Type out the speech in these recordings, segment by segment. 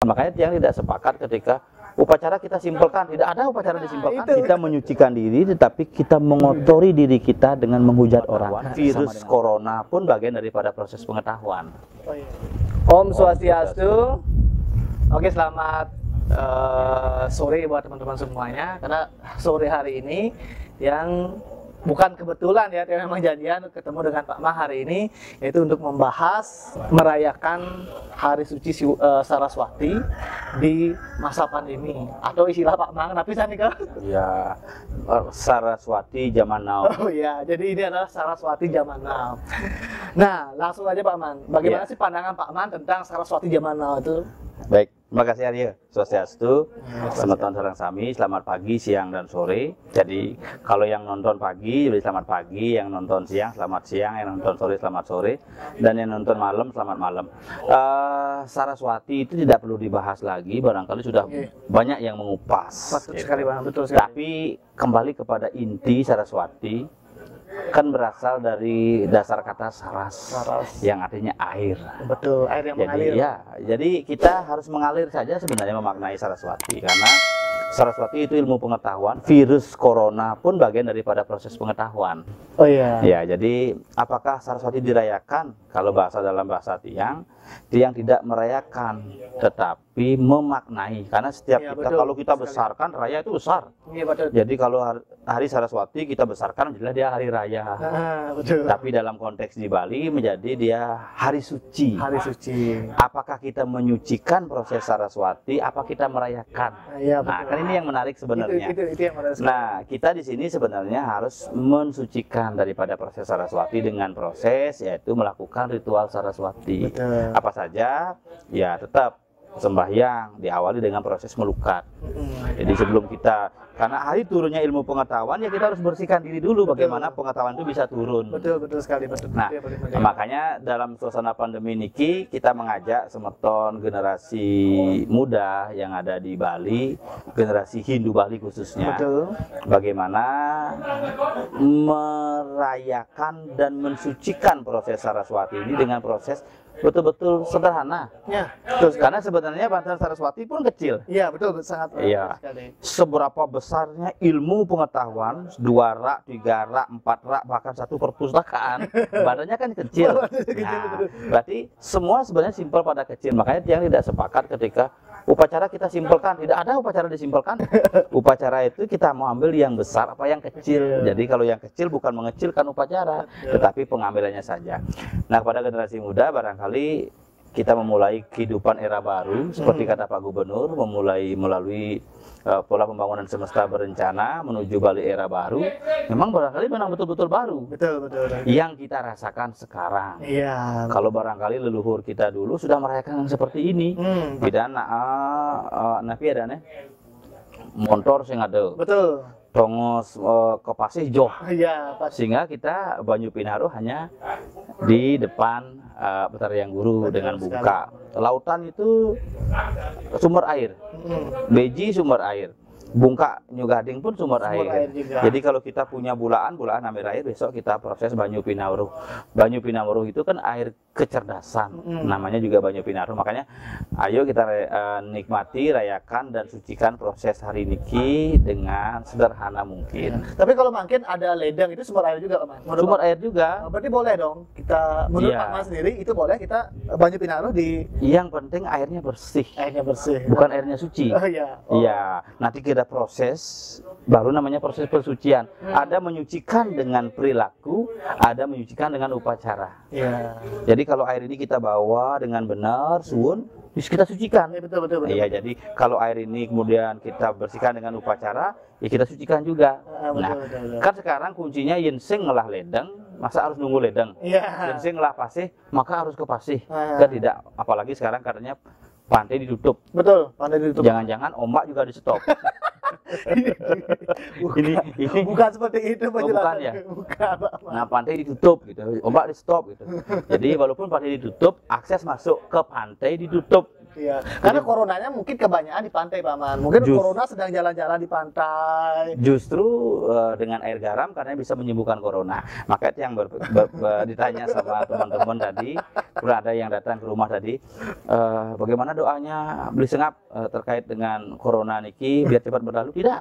Makanya tiang tidak sepakat ketika upacara kita simpelkan, tidak ada upacara disimpelkan. Kita menyucikan diri, tetapi kita mengotori diri kita dengan menghujat orang. Virus corona pun bagian daripada proses pengetahuan. Om Swastiastu. Oke, selamat sore buat teman-teman semuanya. Karena sore hari ini yang bukan kebetulan ya, memang jadian ketemu dengan Pak Mang hari ini, yaitu untuk membahas merayakan Hari Suci Saraswati di masa pandemi, atau istilah Pak Mang, tapi saya nih ke Ya, Saraswati zaman now. Oh ya, jadi ini adalah Saraswati zaman now. Nah, langsung aja Pak Mang, bagaimana sih pandangan Pak Mang tentang Saraswati zaman now itu? Baik, terima kasih Arya. Swastiastu. Selamat sareng sami, selamat pagi, siang, dan sore. Jadi kalau yang nonton pagi, jadi selamat pagi, yang nonton siang, selamat siang, yang nonton sore, selamat sore, dan yang nonton malam, selamat malam. Saraswati itu tidak perlu dibahas lagi, barangkali sudah banyak yang mengupas. Betul sekali Bang, betul sekali. Tapi kembali kepada inti Saraswati, kan berasal dari dasar kata saras, yang artinya air. Betul, air yang mengalir. Jadi kita harus mengalir saja sebenarnya memaknai Saraswati, karena Saraswati itu ilmu pengetahuan. Virus corona pun bagian daripada proses pengetahuan. Oh iya. Ya, jadi apakah Saraswati dirayakan? Kalau dalam bahasa tiang tidak merayakan, tetapi memaknai. Karena setiap kita, kalau kita besarkan, raya itu besar. Iya, betul. Jadi kalau hari Saraswati kita besarkan, jelas dia hari raya. Betul. Tapi dalam konteks di Bali menjadi dia hari suci. Hari suci. Apakah kita menyucikan proses Saraswati? Apa kita merayakan? Iya, Nah, kan ini yang menarik sebenarnya. Itu yang menarik. Nah, kita di sini sebenarnya harus mensucikan daripada proses Saraswati dengan proses, yaitu melakukan ritual Saraswati. Betul. Apa saja? Ya, tetap sembahyang diawali dengan proses melukat. Jadi sebelum kita, karena hari turunnya ilmu pengetahuan, ya kita harus bersihkan diri dulu. Bagaimana pengetahuan itu bisa turun. Betul sekali, betul. Nah, makanya dalam suasana pandemi niki kita mengajak semeton generasi muda yang ada di Bali, generasi Hindu Bali khususnya, bagaimana merayakan dan mensucikan proses Saraswati ini dengan proses betul-betul sederhana. Ya, karena sebenarnya Banten Saraswati pun kecil. Iya, betul, sangat sekali. Seberapa besarnya ilmu pengetahuan, 2 rak, 3 rak, 4 rak, bahkan 1 perpustakaan, badannya kan kecil. Nah, berarti semua sebenarnya simpel pada kecil. Makanya tiang tidak sepakat ketika upacara kita simpelkan, tidak ada upacara disimpelkan. Upacara itu kita mau ambil yang besar apa yang kecil. Jadi kalau yang kecil bukan mengecilkan upacara, tetapi pengambilannya saja. Nah, kepada generasi muda barangkali kita memulai kehidupan era baru, seperti kata Pak Gubernur, memulai melalui pola pembangunan semesta berencana menuju Bali era baru. Memang barangkali betul-betul baru. Betul. Yang kita rasakan sekarang. Iya. Kalau barangkali leluhur kita dulu sudah merayakan seperti ini. Tidak napi ada nih. Motor sing ada. Betul. Tongos ke Pasih Joh. Iya, Sehingga kita Banyu Pinaru hanya di depan Betariang Guru dengan buka. Lautan itu sumber air. Beji sumber air. Bungka Nyugading pun sumber air. Jadi kalau kita punya bulaan ambil air, besok kita proses Banyu Pinaruh. Banyu Pinaruh itu kan air kecerdasan, namanya juga Banyu Pinaruh. Makanya ayo kita nikmati, rayakan dan sucikan proses hari niki dengan sederhana mungkin. Tapi kalau mungkin ada ledang itu sumber air juga, Pak. Sumber air juga. Berarti boleh dong kita, menurut Pak Mas sendiri itu boleh kita Banyu Pinaruh di. Yang penting airnya bersih. Airnya bersih. Bukan airnya suci. Iya. Nanti kita proses baru namanya proses persucian. Ada menyucikan dengan perilaku, ada menyucikan dengan upacara. Jadi kalau air ini kita bawa dengan benar, suwun, kita sucikan. Betul. Iya, jadi kalau air ini kemudian kita bersihkan dengan upacara, ya kita sucikan juga. Kan sekarang kuncinya yensing ngelah ledeng, masa harus nunggu ledeng? Yensing ngelah pasih, maka harus ke pasih. Kan tidak, apalagi sekarang katanya pantai ditutup. Betul, pantai ditutup. Jangan-jangan ombak juga di stop. ini bukan seperti itu bukan ya. Nah, pantai ditutup gitu, ombak di stop gitu. Jadi walaupun pantai ditutup, akses masuk ke pantai ditutup. Iya, karena coronanya mungkin kebanyakan di pantai, Pak Man. Mungkin corona sedang jalan-jalan di pantai. Justru dengan air garam karena bisa menyembuhkan corona. Maka itu yang ditanya sama teman-teman tadi, udah ada yang datang ke rumah tadi, bagaimana doanya beli sengap terkait dengan corona niki biar cepat berlalu? Tidak.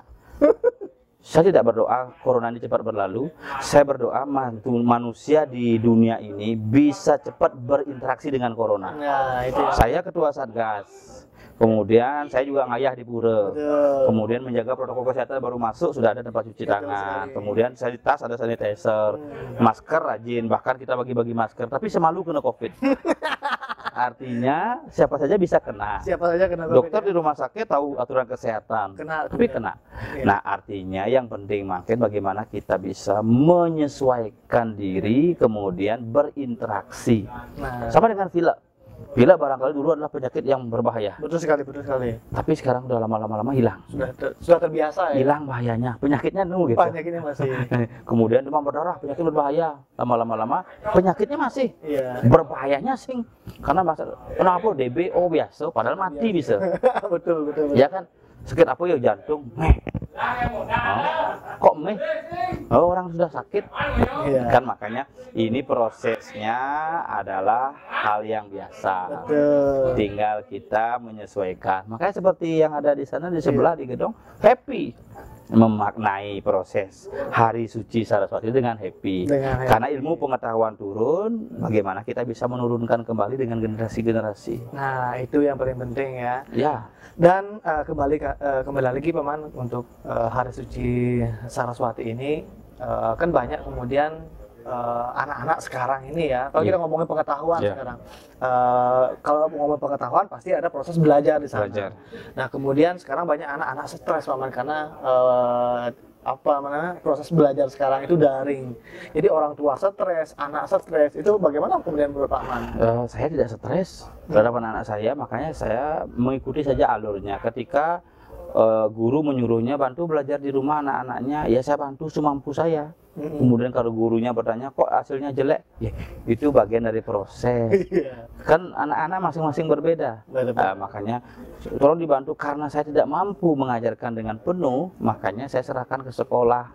Saya tidak berdoa corona ini cepat berlalu. Saya berdoa manusia di dunia ini bisa cepat berinteraksi dengan corona. Nah, itu. Saya ketua Satgas. Kemudian saya juga ngayah di pura. Kemudian menjaga protokol kesehatan, baru masuk sudah ada tempat cuci tangan. Kemudian saya di tas ada sanitizer, masker rajin, bahkan kita bagi-bagi masker. Tapi semalu kena COVID. Artinya siapa saja bisa kena. Siapa saja kena COVID. Dokter di rumah sakit tahu aturan kesehatan, tapi kena. Nah, artinya yang penting makin bagaimana kita bisa menyesuaikan diri, kemudian berinteraksi. Sama dengan pilek. Pilek barangkali dulu adalah penyakit yang berbahaya. Betul sekali, betul sekali. Tapi sekarang udah lama-lama hilang. Sudah terbiasa ya. Hilang bahayanya. Penyakitnya gitu. Penyakitnya masih. Kemudian demam berdarah, penyakit berbahaya. Lama-lama penyakitnya masih. Iya. Berbahayanya sing. Karena kenapa DB biasa padahal mati bisa. Betul. Ya kan? Sakit apa ya jantung? Kok meh? Orang sudah sakit. Kan makanya ini prosesnya adalah hal yang biasa. Betul. Tinggal kita menyesuaikan. Makanya seperti yang ada di sana di sebelah di gedung, happy memaknai proses hari suci Saraswati dengan happy. Karena ilmu pengetahuan turun, bagaimana kita bisa menurunkan kembali dengan generasi-generasi. Nah, itu yang paling penting ya. Ya. Dan kembali lagi Paman untuk hari suci Saraswati ini kan banyak kemudian anak-anak sekarang ini ya. Kalau kita ngomongin pengetahuan sekarang, kalau ngomongin pengetahuan pasti ada proses belajar di sana. Nah, kemudian sekarang banyak anak-anak stres Paman karena proses belajar sekarang itu daring. Jadi orang tua stres, anak stres. Itu bagaimana kemudian menurut Pak Man? Saya tidak stres terhadap anak saya, makanya saya mengikuti saja alurnya. Ketika guru menyuruhnya bantu belajar di rumah anak-anaknya, ya saya bantu semampu saya. Kemudian kalau gurunya bertanya kok hasilnya jelek, ya itu bagian dari proses. Kan anak-anak masing-masing berbeda. Makanya tolong dibantu, karena saya tidak mampu mengajarkan dengan penuh, makanya saya serahkan ke sekolah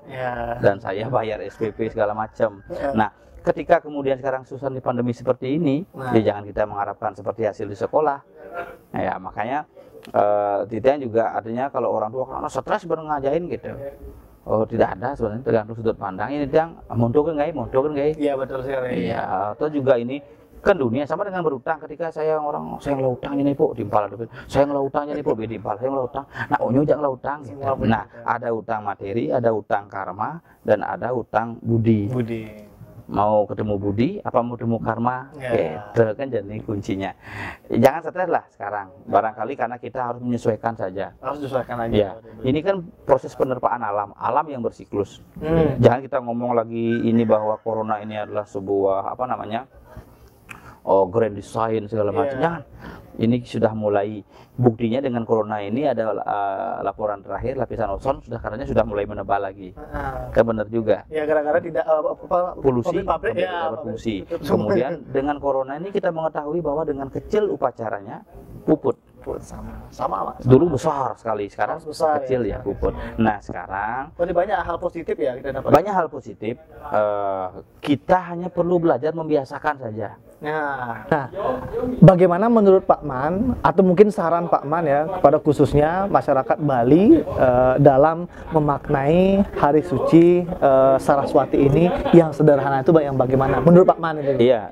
dan saya bayar SPP segala macam. Nah, ketika kemudian sekarang susah di pandemi seperti ini, ya jangan kita mengharapkan seperti hasil di sekolah. Ya makanya tidak juga artinya kalau orang tua karena stres baru ngajain gitu. Tidak ada sebenarnya, tergantung sudut pandang. Ini yang mundur kan nggak? Iya betul sekali. Iya, atau juga ini kan dunia sama dengan berutang. Ketika saya ngelau utangnya nih po timpal, saya ngelau utangnya nih po timpal, saya ngelau utang. Nah, onyo jangan ngelau utang. Nah, ada utang materi, ada utang karma, dan ada utang budi. Mau ketemu budi apa mau ketemu karma, itu kan jadi kuncinya. Jangan stres lah sekarang, barangkali karena kita harus menyesuaikan saja. Harus disesuaikan aja. Ya, ini kan proses penerpaan alam yang bersiklus. Jangan kita ngomong lagi ini bahwa corona ini adalah sebuah grand design segala macam. Jangan. Ini sudah mulai, buktinya dengan corona ini ada laporan terakhir lapisan ozon sudah mulai menebal lagi. Kan benar juga. Ya gara-gara tidak polusi, pabrik berfungsi. Kemudian dengan corona ini kita mengetahui bahwa dengan kecil upacaranya puput. Sama. Dulu besar sekali, sekarang besar, kecil ya puput. Nah sekarang banyak hal positif ya kita dapat. Banyak hal positif. Kita hanya perlu belajar membiasakan saja. Nah, bagaimana menurut Pak Man atau mungkin saran Pak Man ya kepada khususnya masyarakat Bali dalam memaknai hari suci Saraswati ini yang sederhana itu yang bagaimana menurut Pak Man itu? Iya,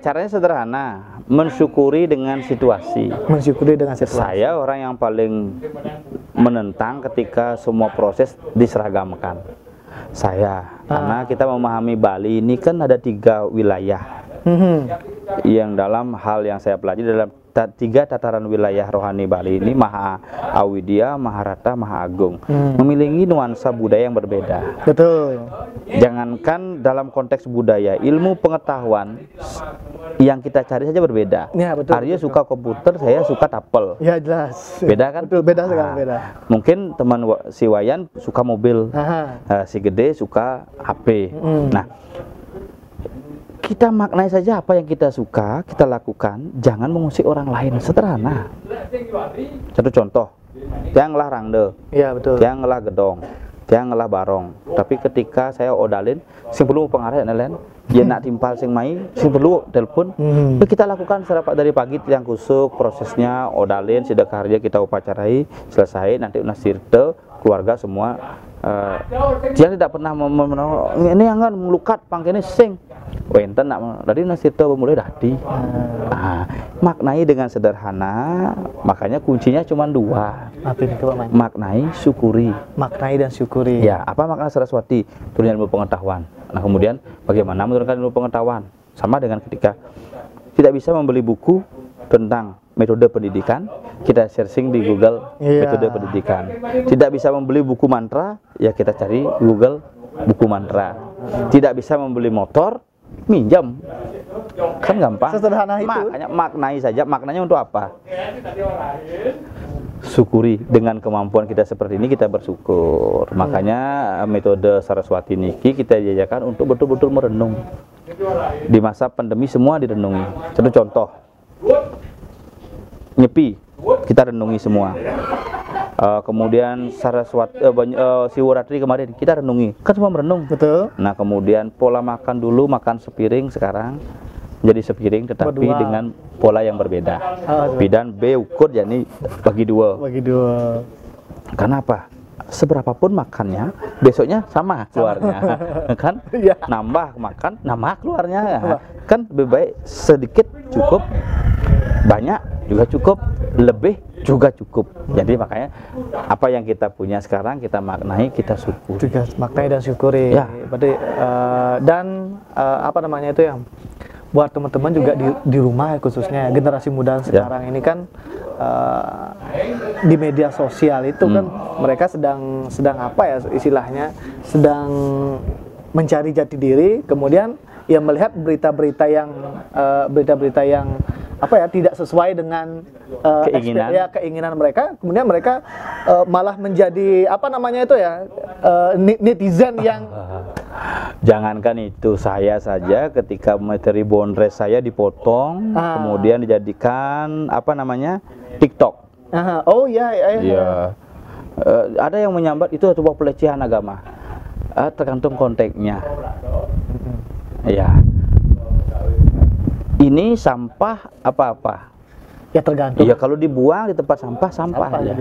caranya sederhana, mensyukuri dengan situasi. Saya orang yang paling menentang ketika semua proses diseragamkan. Karena kita memahami Bali ini kan ada 3 wilayah. Yang dalam hal yang saya pelajari dalam 3 tataran wilayah rohani Bali ini, Maha Awidya, Maharata, Maha Agung, memiliki nuansa budaya yang berbeda. Betul. Jangankan dalam konteks budaya, ilmu pengetahuan yang kita cari saja berbeda. Ya, betul, Arya suka komputer, saya suka tapel. Ya jelas. Beda kan? Betul, beda sekali beda. Mungkin teman si Wayan suka mobil, si Gede suka HP. Nah, kita maknai saja apa yang kita suka, kita lakukan, jangan mengusik orang lain. Sederhana. Satu contoh, yang ngelah rangde, Iya betul. yang ngelah gedong, yang ngelah barong. Tapi ketika saya odalin, sing perlu pengaruh nelen, dia nak timpal sing mai, sing perlu telepon. Kita lakukan serapat dari pagi yang kusuk, prosesnya odalin, sedekah harja kita upacarai, selesai, nanti unasirte, keluarga semua. Dia tidak pernah ini yang kan melukat pangkene sing wenten nak tadi nasirte mulai dadi. Maknai dengan sederhana, makanya kuncinya cuma dua. Apa ini Pak Man? Maknai, syukuri. Maknai dan syukuri. Ya, apa makna Saraswati? Turunkan ilmu pengetahuan. Nah, kemudian bagaimana menurunkan ilmu pengetahuan? Sama dengan ketika tidak bisa membeli buku tentang metode pendidikan, kita searching di Google metode pendidikan. Tidak bisa membeli buku mantra, ya kita cari Google buku mantra. Tidak bisa membeli motor, minjam. Kan gampang. Sesederhana itu. Makanya maknai saja. Maknanya untuk apa? Syukuri. Dengan kemampuan kita seperti ini kita bersyukur. Makanya metode Saraswati niki kita diajarkan untuk betul-betul merenung. Di masa pandemi semua direnungi. Satu contoh, Nyepi kita renungi semua. Kemudian Saraswati Siwaratri kemarin kita renungi, kan semua merenung. Betul. Nah, kemudian pola makan dulu makan sepiring, sekarang jadi sepiring tetapi Berdua. dengan pola yang berbeda. B dan B ukur jadi bagi dua. Bagi dua. Karena apa? Seberapapun makannya, besoknya sama keluarnya, kan? Iya. Nambah makan, nambah keluarnya, kan lebih baik sedikit cukup, banyak juga cukup, lebih juga cukup. Jadi makanya apa yang kita punya sekarang kita maknai, kita syukuri. Juga maknai dan syukuri. Ya. Berarti dan apa namanya itu yang buat teman-teman juga di rumah khususnya generasi muda sekarang ini kan di media sosial itu kan mereka sedang apa ya istilahnya sedang mencari jati diri, kemudian ya melihat berita-berita yang apa ya tidak sesuai dengan keinginan mereka, kemudian mereka malah menjadi apa namanya itu ya netizen yang jangankan itu, saya saja ketika materi bondres saya dipotong, kemudian dijadikan apa namanya TikTok. Oh iya. Ada yang menyambat itu sebuah pelecehan agama. Tergantung konteksnya. Ya. Ini sampah apa-apa? Ya tergantung. Iya, kalau dibuang di tempat sampah ya.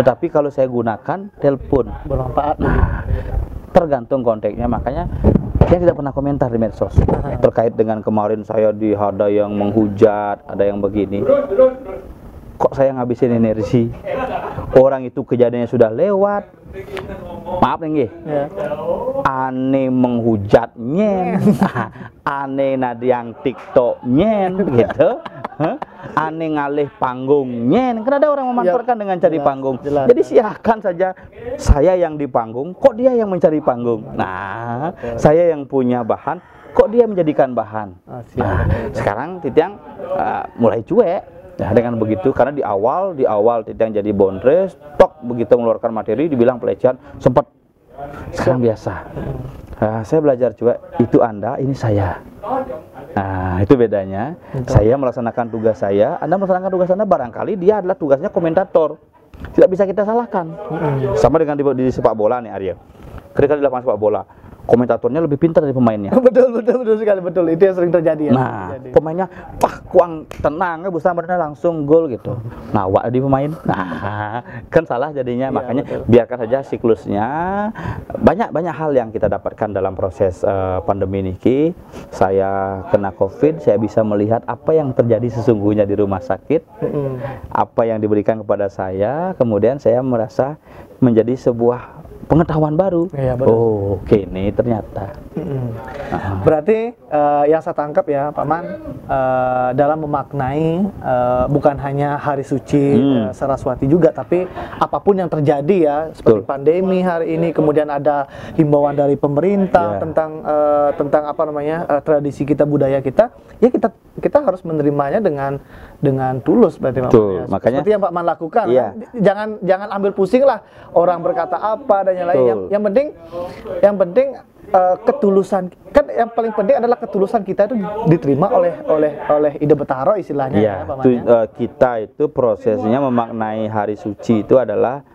Tetapi kalau saya gunakan telepon bermanfaat. Tergantung konteksnya, makanya saya tidak pernah komentar di medsos terkait dengan kemarin saya ada yang menghujat, ada yang begini. Kok saya ngabisin energi? Orang itu kejadiannya sudah lewat. Maaf nih, aneh menghujatnya, aneh nadiang TikToknya, gitu, aneh ngalih panggungnya. Karena ada orang memanfaatkan dengan cari panggung. Jadi silakan saja, saya yang di panggung, kok dia yang mencari panggung. Nah, saya yang punya bahan, kok dia menjadikan bahan. Nah, sekarang Titiang mulai cuek. Nah, dengan begitu, karena di awal Titiang jadi bondres, tok begitu mengeluarkan materi dibilang pelecehan, sempat. Sekarang biasa. Saya belajar juga, itu Anda, ini saya. Nah, itu bedanya. Saya melaksanakan tugas saya, Anda melaksanakan tugas Anda, barangkali dia adalah tugasnya komentator. Tidak bisa kita salahkan. Sama dengan di sepak bola nih, Arya. Ketika di lapangan sepak bola, komentatornya lebih pintar dari pemainnya. Betul sekali, betul. Itu yang sering terjadi ya. Nah, pemainnya kuang tenang, berusaha langsung gol gitu. Nah, wak di pemain. Nah, kan salah jadinya. Makanya biarkan saja siklusnya. Banyak hal yang kita dapatkan dalam proses pandemi ini. Saya kena COVID, saya bisa melihat apa yang terjadi sesungguhnya di rumah sakit. Apa yang diberikan kepada saya, kemudian saya merasa menjadi sebuah pengetahuan baru. Oh, oke, ini ternyata. Berarti yang saya tangkap ya, Pak Man, dalam memaknai bukan hanya hari suci Saraswati juga, tapi apapun yang terjadi ya, seperti pandemi hari ini, kemudian ada himbauan dari pemerintah tentang apa namanya tradisi kita, budaya kita, ya kita harus menerimanya dengan tulus, berarti Pak Man. Ya. Makanya seperti yang Pak Man lakukan, jangan ambil pusing lah orang berkata apa dan yang lain. Yang penting ketulusan kan yang paling penting adalah ketulusan kita itu diterima oleh Ida Betaro istilahnya ya, Pak Man, kita itu prosesnya memaknai hari suci itu adalah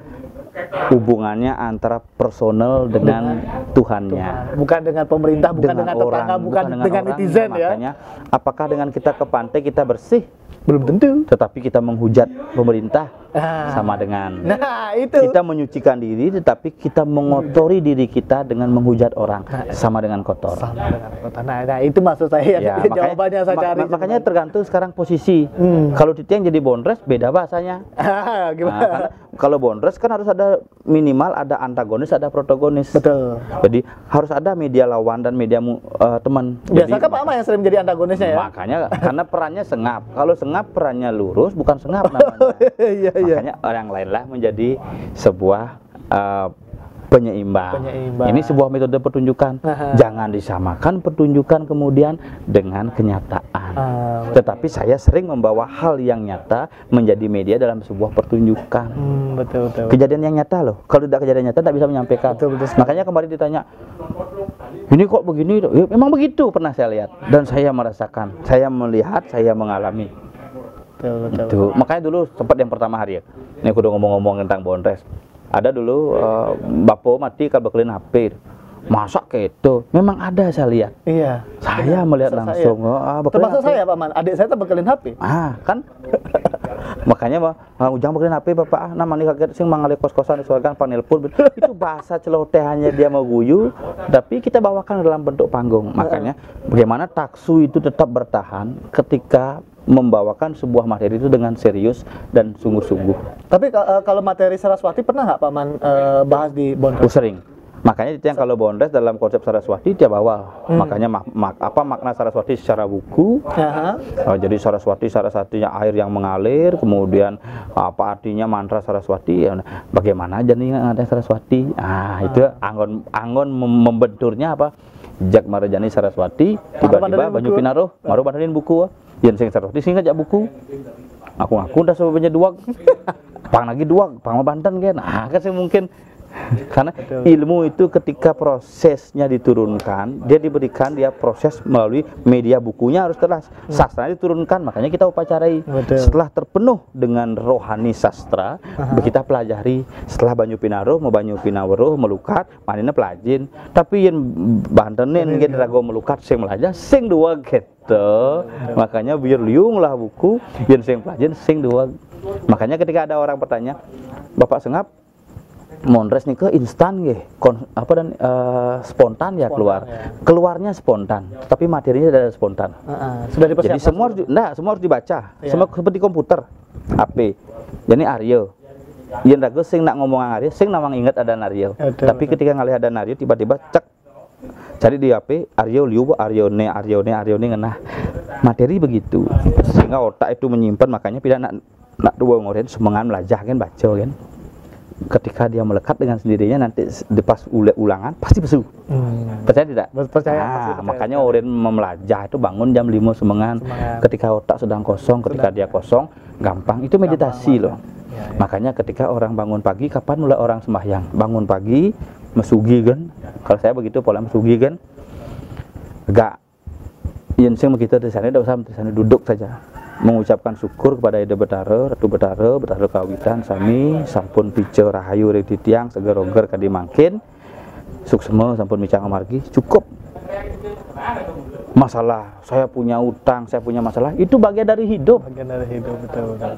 hubungannya antara personal dengan Tuhannya, bukan dengan pemerintah, bukan dengan tetangga, orang, bukan dengan orang. netizen ya. Makanya apakah dengan kita ke pantai kita bersih? Belum tentu. Tetapi kita menghujat pemerintah sama dengan kita menyucikan diri, tetapi kita mengotori diri kita dengan menghujat orang sama dengan kotor. Sama dengan kotor. Nah, itu maksud saya ya, jawabannya saya cari. Makanya tergantung sekarang posisi. Kalau Titiang jadi Bondres beda bahasanya. Gimana? Karena kalau Bondres kan harus ada minimal ada antagonis, ada protagonis. Betul. Jadi harus ada media lawan dan media teman. Biasanya Pak Ama yang sering menjadi antagonisnya ya. Makanya karena perannya sengap. Kalau sengap perannya lurus, bukan sengap namanya. Iya. Makanya orang lainlah menjadi sebuah penyeimbang. Ini sebuah metode pertunjukan. Jangan disamakan pertunjukan kemudian dengan kenyataan. Tetapi saya sering membawa hal yang nyata menjadi media dalam sebuah pertunjukan. Betul. Kejadian yang nyata loh. Kalau tidak kejadian nyata tidak bisa menyampaikan. Betul. Makanya kemarin ditanya, ini kok begini? Ya, memang begitu pernah saya lihat dan saya merasakan, saya melihat, saya mengalami. Betul. Makanya dulu sempat yang pertama hari ya. Ini aku udah ngomong-ngomong tentang Bondres. Ada dulu bapo mati kalau bekelin HP. Masa gitu? Memang ada saya lihat. Iya. Saya melihat langsung. Termasuk saya Pak Man. Adik saya bekelin HP. Kan. Makanya ujang bekelin HP bapak. Namanya kaget sing mangali kos-kosan disuarakan panelpon. Itu bahasa celotehannya dia mau guyu, tapi kita bawakan dalam bentuk panggung. Makanya bagaimana taksu itu tetap bertahan ketika membawakan sebuah materi itu dengan serius dan sungguh-sungguh. Tapi kalau materi Saraswati pernah nggak Pak Man bahas di Bondres? Sering. Makanya itu yang kalau Bondres dalam konsep Saraswati dia bawa. Makanya makna Saraswati secara buku. Jadi Saraswatinya air yang mengalir. Kemudian apa artinya mantra Saraswati? Bagaimana jadi ada Saraswati? Itu anggon membenturnya apa? Jak Marajani Saraswati. Tiba-tiba Banyu Pinaruh. Maru bandarin buku. Yang sing Saraswati sing ngajak buku. Aku udah sebenarnya duag. Pang lagi duag, pang Banten kan. Kan sih mungkin karena ilmu itu ketika prosesnya diturunkan, dia diberikan dia proses melalui media bukunya harus jelas. Sastra diturunkan, makanya kita upacarai. Setelah terpenuh dengan rohani sastra, kita pelajari. Setelah Banyu Pinaruh, mau Banyu Pinaweruh melukat, manina pelajin. Tapi yang Bantenin gitu rago melukat sing melajar sing dua gitu. Makanya biar liung lah buku, biar sing pelajin sing dua. Makanya ketika ada orang bertanya, Bapak Sengap Bondres nih ke instan spontan ya keluar. Keluarnya spontan, tapi materinya tidak spontan. Sudah dipersiapkan. Jadi semua harus dibaca. Semua seperti komputer. HP. Jadi Aryo. Yen ragu sing nak ngomong Aryo, sing nawang ingat ada Aryo. Tapi ketika ngalih ada Aryo tiba-tiba cek cari di HP Aryo liu Aryone ngenah. Materi begitu. Sehingga otak itu menyimpan, makanya tidak nak dua ngoren semangat belajar kan baca kan. Ketika dia melekat dengan sendirinya nanti pas ulangan pasti besu. Percaya tidak? Percaya. Makanya orang memelajah itu bangun jam 5 semangat. Ketika otak sedang kosong, ketika dia kosong gampang. Itu meditasi loh. Makanya ketika orang bangun pagi, kapan mulai orang sembahyang? Bangun pagi mesugi kan. Kalau saya begitu pola mesugi kan. Enggak. Yang sing begitu di sana tidak usah di sana, duduk saja. Mengucapkan syukur kepada Ida Betara, Ratu Betara kawitan sami sampun pice rahayu rek titiang seger-oger kadi mangkin suksema sampun micang amargi cukup. Masalah saya punya utang, saya punya masalah itu bagian dari hidup. Betul.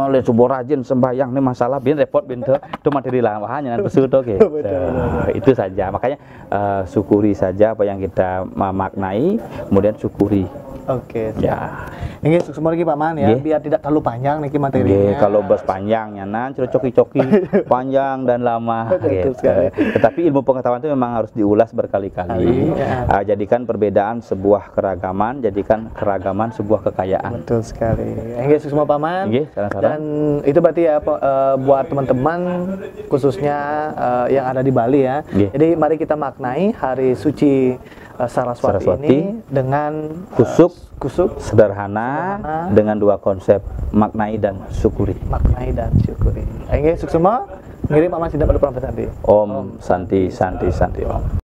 Le subuh rajin sembahyang nih masalah bin repot bin itu materi lawahannya nan pesu to gitu. Itu saja. Makanya syukuri saja apa yang kita maknai, kemudian syukuri. Oke. Ya. Ini sukses lagi Pak Man ya, biar tidak terlalu panjang nih materinya. Kalau bos panjangnya nan coki-coki panjang dan lama gitu. Tetapi ilmu pengetahuan itu memang harus diulas berkali-kali. Jadikan perbedaan sebuah keragaman, jadikan keragaman sebuah kekayaan. Betul sekali. Ini sukses Pak Man. Dan itu berarti ya buat teman-teman khususnya yang ada di Bali ya. Jadi mari kita maknai hari suci Saraswati ini dengan kusuk sederhana dengan dua konsep maknai dan syukuri. Ini sukses semua. Ngirim Pak Man tidak pada nanti. Om Santi Santi Santi Om.